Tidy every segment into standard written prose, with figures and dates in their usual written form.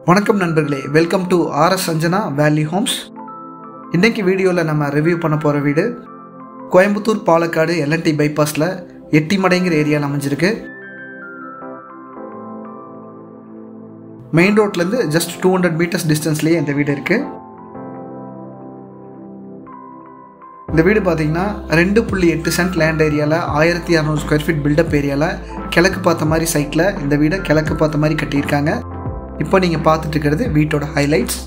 வணக்கம் நண்பர்களே, welcome to RS Anjana வேலி ஹோம்ஸ். இன்றைக்கி வீடியோவில் நம்ம ரிவ்யூ பண்ண போகிற வீடு கோயம்புத்தூர் பாலக்காடு LNT பைபாஸில் எட்டிமடைங்கிற ஏரியாவில் அமைஞ்சிருக்கு. மெயின் ரோட்லேருந்து ஜஸ்ட் 200 மீட்டர்ஸ் டிஸ்டன்ஸ்லேயே இந்த வீடு இருக்குது. இந்த வீடு பார்த்திங்கன்னா 2.8 சென்ட் லேண்ட் ஏரியாவில் 1600 ஸ்கொயர் ஃபீட் பில்டப் ஏரியாவில் கிழக்கு பார்த்த மாதிரி சைட்டில் இந்த வீடை கிழக்கு பார்த்த மாதிரி கட்டியிருக்காங்க. இப்போ நீங்கள் பார்த்துட்டு இருக்கிறது வீட்டோட ஹைலைட்ஸ்.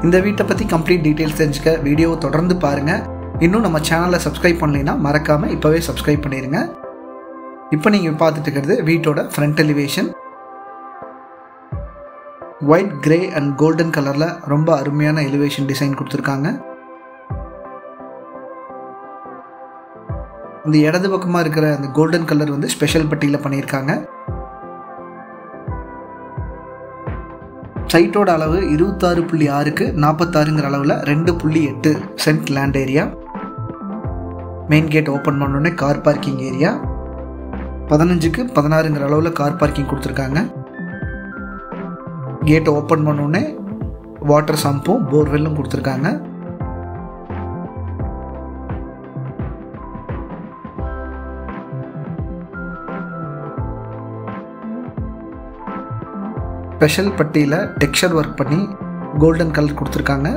இந்த வீட்டை பற்றி கம்ப்ளீட் டீட்டெயில்ஸ் தெரிஞ்சுக்க வீடியோவை தொடர்ந்து பாருங்கள். இன்னும் நம்ம சேனலை சப்ஸ்கிரைப் பண்ணலைன்னா மறக்காமல் இப்போவே சப்ஸ்கிரைப் பண்ணிடுங்க. இப்போ நீங்கள் பார்த்துட்டு இருக்கிறது வீட்டோட front elevation. White, grey and golden கலரில் ரொம்ப அருமையான எலிவேஷன் டிசைன் கொடுத்துருக்காங்க. இந்த இடது பக்கமாக இருக்கிற அந்த கோல்டன் கலர் வந்து ஸ்பெஷல் பட்டியில் பண்ணியிருக்காங்க. சைட்டோட அளவு 26.6க்கு 46ங்கிற அளவில் 2.8 cent land area. Main gate open பண்ணோடனே கார் பார்க்கிங் ஏரியா. 15க்கு 16ங்கிற அளவில் கார் பார்க்கிங் கொடுத்துருக்காங்க. கேட்டை ஓப்பன் பண்ணோடனே வாட்டர் சம்பும் போர்வெல்லும் கொடுத்துருக்காங்க. ஸ்பெஷல் பட்டியில் டெக்ஸ்சர் ஒர்க் பண்ணி கோல்டன் கலர் கொடுத்துருக்காங்க.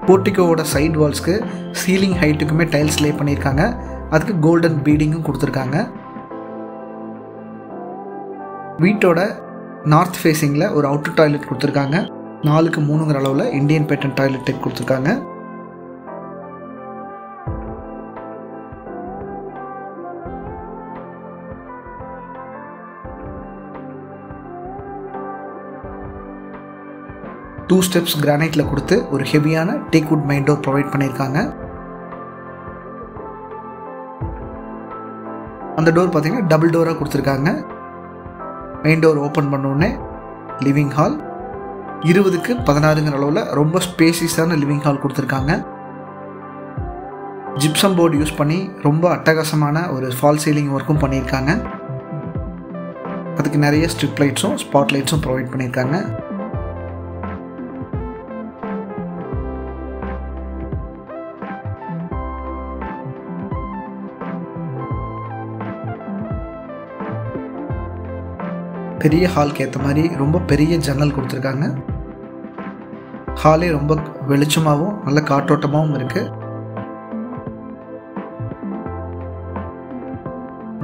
போர்ட்டிகோவோட சைட் வால்ஸ்க்கு சீலிங் ஹைட்டுக்குமே டைல்ஸ் லே பண்ணியிருக்காங்க. அதுக்கு கோல்டன் பீடிங்கும் கொடுத்துருக்காங்க. வீட்டோட நார்த் ஃபேஸிங்கில் ஒரு அவுட்டர் டாய்லெட் கொடுத்துருக்காங்க. 4க்கு 3ங்கிற அளவில் இந்தியன் பேட்டர்ன் டாய்லெட் டைப் கொடுத்துருக்காங்க. டூ ஸ்டெப்ஸ் கிரானைட்டில் கொடுத்து ஒரு ஹெவியான டேக்வுட் மெயின் டோர் ப்ரொவைட் பண்ணியிருக்காங்க. அந்த டோர் பார்த்தீங்கன்னா டபுள் டோராக கொடுத்துருக்காங்க. மெயின் டோர் ஓப்பன் பண்ணோடனே லிவிங் ஹால். 20க்கு 16ங்கிற அளவில் ரொம்ப ஸ்பேசியஸான லிவிங் ஹால் கொடுத்துருக்காங்க. ஜிப்சம் போர்டு யூஸ் பண்ணி ரொம்ப அட்டகாசமான ஒரு ஃபால் சீலிங் ஒர்க்கும் பண்ணியிருக்காங்க. அதுக்கு நிறைய ஸ்ட்ரிப் லைட்ஸும் ஸ்பாட் லைட்ஸும் ப்ரொவைட் பண்ணியிருக்காங்க. பெரிய ஹாலுக்கு ஏற்ற மாதிரி ரொம்ப பெரிய ஜன்னல் கொடுத்துருக்காங்க. ஹாலே ரொம்ப வெளிச்சமாகவும் நல்ல காற்றோட்டமாகவும் இருக்குது.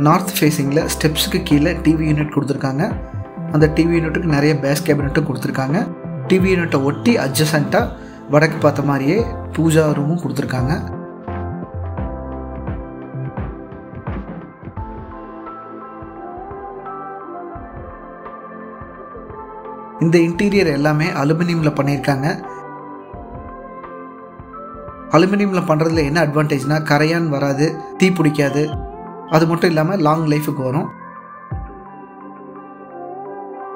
நார்த் ஃபேஸிங்கில் ஸ்டெப்ஸுக்கு கீழே டிவி யூனிட் கொடுத்துருக்காங்க. அந்த டிவி யூனிட்டுக்கு நிறைய பேஸ் கேபினட்டும் கொடுத்துருக்காங்க. டிவி யூனிட்டை ஒட்டி அட்ஜசண்ட்டாக வடக்கு பார்த்த மாதிரியே பூஜா ரூமும் கொடுத்துருக்காங்க. இந்த இன்டீரியர் எல்லாமே அலுமினியமில் பண்ணியிருக்காங்க. அலுமினியமில் பண்ணுறதுல என்ன அட்வான்டேஜ்னால் கரையான் வராது, தீ பிடிக்காது. அது மட்டும் இல்லாமல் லாங் லைஃபுக்கு வரும்.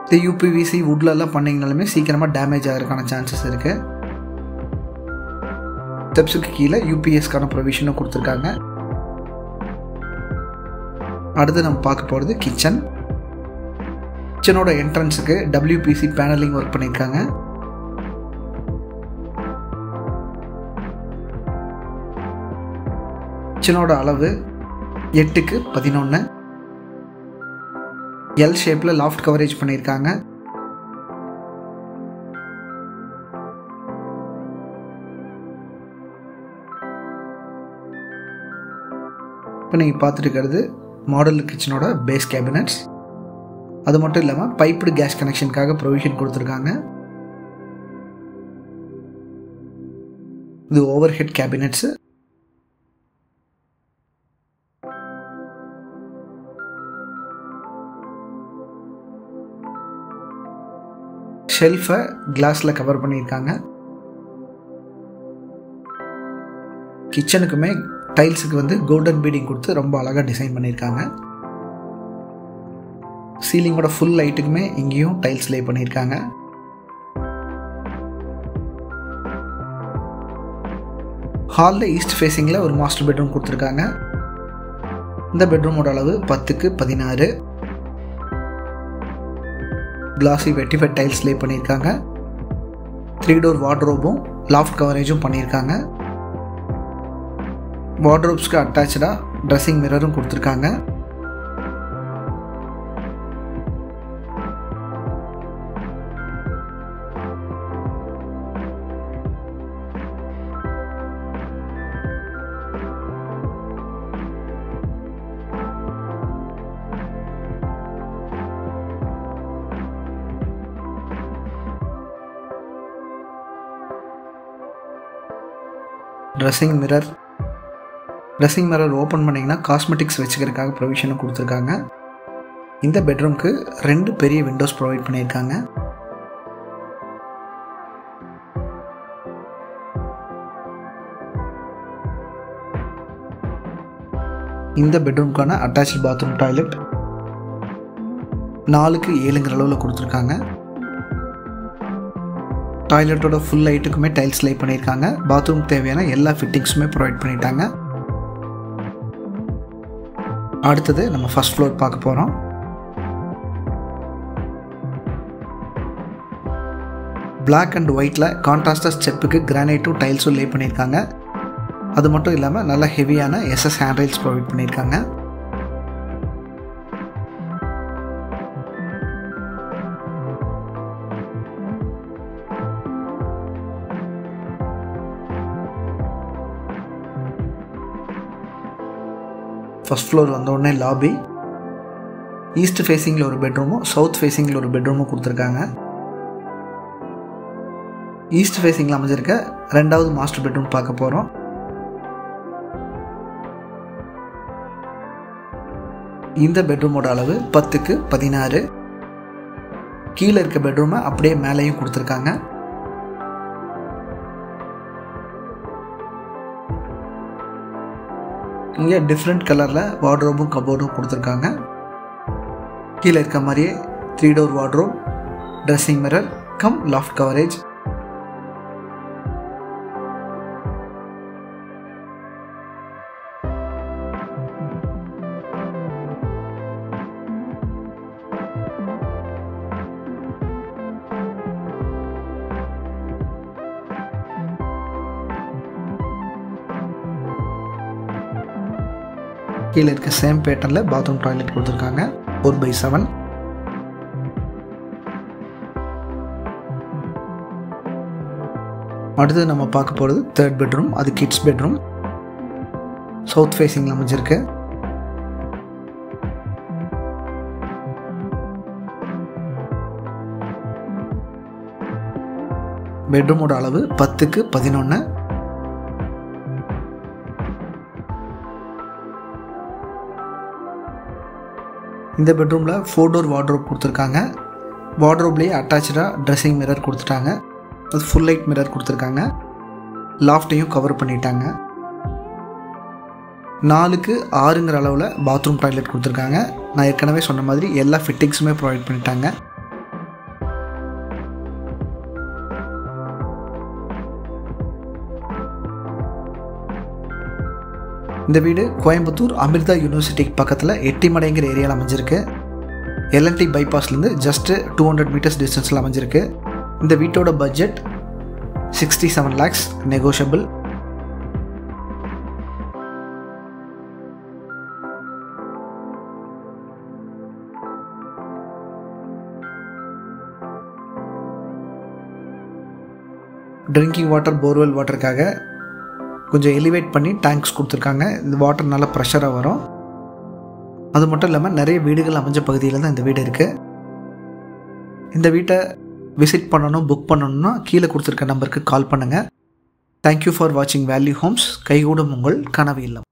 இந்த UPVC வுட்லெல்லாம் பண்ணிங்கனாலுமே சீக்கிரமாக டேமேஜ் ஆகிறதுக்கான சான்சஸ் இருக்குது. ஸ்டெப்ஸுக்கு கீழே UPSக்கான ப்ரொவிஷனும் கொடுத்துருக்காங்க. அடுத்து நம்ம பார்க்க போகிறது கிச்சன். கிச்சனோட என்ட்ரன்ஸுக்கு WPC பேனலிங் ஒர்க் பண்ணியிருக்காங்க. கிச்சனோட அளவு 8க்கு 11. L ஷேப்பில் லாஃப்ட் கவரேஜ் பண்ணியிருக்காங்க. இப்போ நீங்கள் பார்த்துட்டு இருக்கிறது மாடல் கிச்சனோட பேஸ் கேபினட்ஸ். அது மட்டும் இல்லாமல் பைப்டு கேஸ் கனெக்ஷனுக்காக ப்ரொவிஷன் கொடுத்துருக்காங்க. இது ஓவர் ஹெட் கேபினட்ஸு. ஷெல்ஃபை கிளாஸில் கவர் பண்ணியிருக்காங்க. கிச்சனுக்குமே டைல்ஸுக்கு வந்து கோல்டன் பீடிங் கொடுத்து ரொம்ப அழகாக டிசைன் பண்ணியிருக்காங்க. சீலிங்கோட ஃபுல் லைட்டுக்குமே இங்கேயும் டைல்ஸ் லே பண்ணியிருக்காங்க. ஹாலில் ஈஸ்ட் ஃபேஸிங்கில் ஒரு மாஸ்டர் பெட்ரூம் கொடுத்துருக்காங்க. இந்த பெட்ரூமோட அளவு 10x16. கிளாசி வெட்டிஃபைட் டைல்ஸ் லே பண்ணியிருக்காங்க. 3 டோர் வார்ட்ரோபும் லாஃப்ட் கவரேஜும் பண்ணியிருக்காங்க. வார்ட்ரோப்ஸ்க்கு அட்டாச்சாக ட்ரெஸ்ஸிங் மிரரும் கொடுத்துருக்காங்க. ட்ரெஸ்ஸிங் மிரர் ஓப்பன் பண்ணிங்கன்னா காஸ்மெட்டிக்ஸ் வச்சுக்கிறதுக்காக ப்ரொவிஷனும் கொடுத்துருக்காங்க. இந்த பெட்ரூம்க்கு 2 பெரிய விண்டோஸ் ப்ரொவைட் பண்ணியிருக்காங்க. இந்த பெட்ரூம்க்கான அட்டாச்டு பாத்ரூம் டாய்லெட் 4x7 அளவில் கொடுத்துருக்காங்க. டாய்லெட்டோட ஃபுல் லைட்டுக்குமே டைல்ஸ் லே பண்ணியிருக்காங்க. பாத்ரூம் தேவையான எல்லா ஃபிட்டிங்ஸுமே ப்ரொவைட் பண்ணிட்டாங்க. அடுத்தது நம்ம ஃபர்ஸ்ட் ஃப்ளோர் பார்க்க போகிறோம். பிளாக் அண்ட் ஒயிட்டில் கான்ட்ராஸ்டாக ஸ்டெப்புக்கு கிரானைட்டும் டைல்ஸும் லே பண்ணியிருக்காங்க. அது மட்டும் இல்லாமல் நல்ல ஹெவியான எஸ்எஸ் ஹேண்ட் ரைல்ஸ் ப்ரொவைட் பண்ணியிருக்காங்க. ஃபர்ஸ்ட் ஃப்ளோர் வந்தோடனே லாபி. ஈஸ்ட் ஃபேஸிங்கில் ஒரு பெட்ரூமும் சவுத் ஃபேஸிங்கில் ஒரு பெட்ரூமும் கொடுத்துருக்காங்க. ஈஸ்ட் ஃபேஸிங்கில் அமைஞ்சிருக்க 2வது மாஸ்டர் பெட்ரூம் பார்க்க போகிறோம். இந்த பெட்ரூமோட அளவு 10x16. கீழே இருக்க பெட்ரூமை அப்படியே மேலேயும் கொடுத்துருக்காங்க. இங்கே டிஃப்ரெண்ட் கலரில் வார்ட்ரோபும் கபோர்டும் கொடுத்துருக்காங்க. கீழே இருக்க மாதிரியே 3 door wardrobe, dressing mirror come loft coverage. கீழே இருக்க சேம் பேட்டர்னில் பாத்ரூம் டாய்லெட் கொடுத்துருக்காங்க 4x7. அடுத்தது நம்ம பார்க்க போகிறது 3rd பெட்ரூம். அது கிட்ஸ் பெட்ரூம். சவுத் ஃபேஸிங்கில் அமைஞ்சிருக்கு. பெட்ரூமோட அளவு 10x11. இந்த பெட்ரூமில் 4 டோர் வார்ட்ரோப் கொடுத்துருக்காங்க. வார்ட்ரோப்லேயே அட்டாச்சாக ட்ரெஸ்ஸிங் மிரர் கொடுத்துட்டாங்க. அது ஃபுல் லைட் மிரர் கொடுத்துருக்காங்க. லாஃப்டையும் கவர் பண்ணிட்டாங்க. 4x6 அளவில் பாத்ரூம் டாய்லெட் கொடுத்துருக்காங்க. நான் ஏற்கனவே சொன்ன மாதிரி எல்லா ஃபிட்டிங்ஸுமே ப்ரொவைட் பண்ணிட்டாங்க. இந்த வீடு கோயம்புத்தூர் அமிர்தா யூனிவர்சிட்டிக்கு பக்கத்தில் எட்டிமடைங்கிற ஏரியாவில் அமைஞ்சிருக்கு. எல்என்டி பைபாஸ்லேருந்து ஜஸ்ட்டு 200 மீட்டர்ஸ் டிஸ்டன்ஸில் அமைஞ்சிருக்கு. இந்த வீட்டோட budget 67 lakhs, negotiable. Drinking water, borewell வாட்டருக்காக கொஞ்சம் எலிவேட் பண்ணி டேங்க்ஸ் கொடுத்துருக்காங்க. இந்த வாட்டர் நல்லா ப்ரெஷராக வரும். அது மட்டும் இல்லாமல் நிறைய வீடுகள் அமைஞ்ச பகுதியில் தான் இந்த வீடு இருக்குது. இந்த வீட்டை விசிட் பண்ணணும், புக் பண்ணணும்னா கீழே கொடுத்துருக்க நம்பருக்கு கால் பண்ணுங்கள். தேங்க்யூ ஃபார் வாட்சிங் வேல்யூ ஹோம்ஸ். கைகூடும் உங்கள் கனவு இல்லம்.